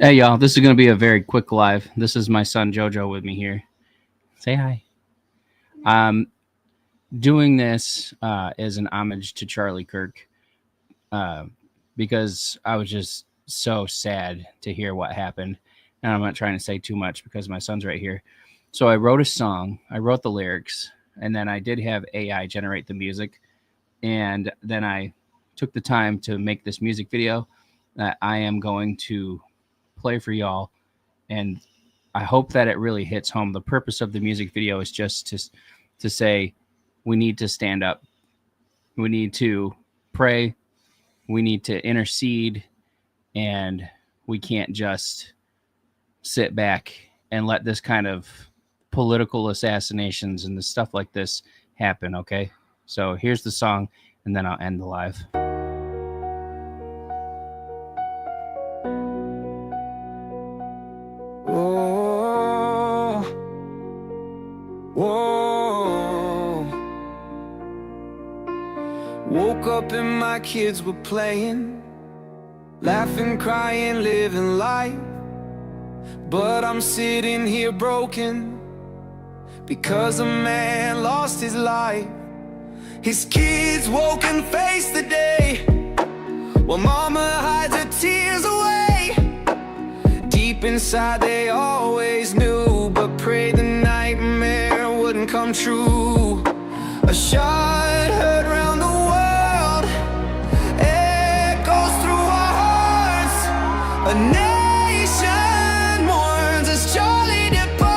Hey, y'all. This is going to be a very quick live. This is my son, Jojo, with me here. Say hi. Doing this as an homage to Charlie Kirk because I was just so sad to hear what happened. And I'm not trying to say too much because my son's right here. So I wrote a song. I wrote the lyrics. And then I did have AI generate the music. And then I took the time to make this music video that I am going to play for y'all, and I hope that it really hits home. The purpose of the music video is just to say we need to stand up, we need to pray, we need to intercede, and we can't just sit back and let this kind of political assassinations and the stuff like this happen. Okay, so here's the song, and then I'll end the live. Woke up and my kids were playing, laughing, crying, living life. But I'm sitting here broken because a man lost his life. His kids woke and faced the day while mama hides her tears away. Deep inside they always knew, but prayed the nightmare wouldn't come true. A shot heard round the world, echoes through our hearts. A nation mourns as Charlie departs.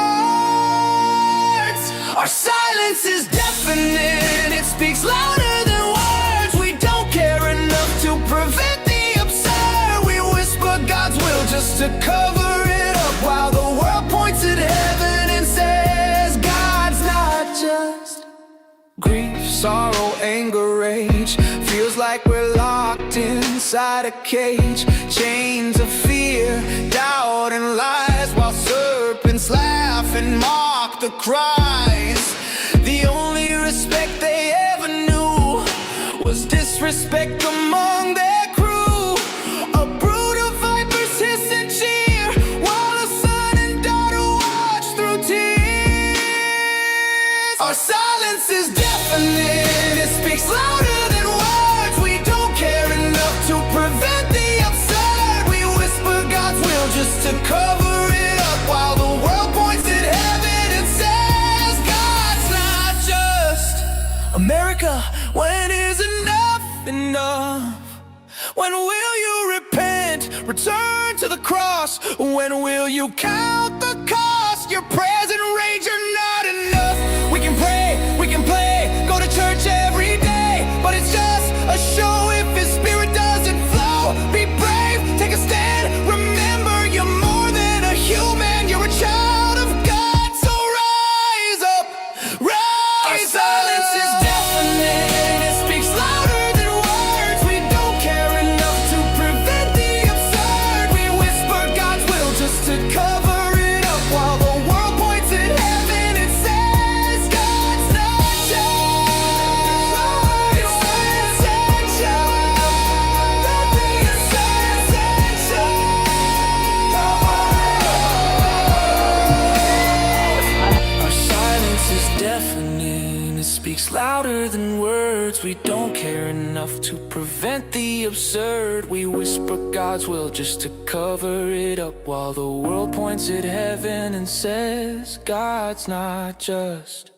Our silence is deafening, it speaks louder than words. We don't care enough to prevent the absurd. We whisper God's will just to cover it up, while the world points at heaven and says God's not just. Grief, sorrow, anger, rage, feels like we're locked inside a cage. Chains of fear, doubt and lies, while serpents laugh and mock the cries. The only respect they ever knew was disrespect among their crew. A brood of vipers hiss and cheer, while a son and daughter watch through tears. Our silence is deafening, it speaks louder than words. We don't care enough to prevent the absurd. We whisper God's will just to cover it up, while the world points at heaven and says God's not just. America, when is enough enough? When will you repent, return to the cross? When will you count the cost? Your prayers and rage are not enough. We can pray, we can play, go to church every day, but it's just a show if His Spirit doesn't flow. Be brave, take a stand, remember you're more than a human, you're a child of God, so rise up, rise. Our silence is deafening, it speaks louder than words. We don't care enough to prevent the absurd. We whisper God's will just to cover it up, while the world points at heaven and says God's not just. It's essential. Our silence is deafening, it speaks louder than words. We don't care enough to prevent the absurd. We whisper God's will just to cover it up, while the world points at heaven and says God's not just.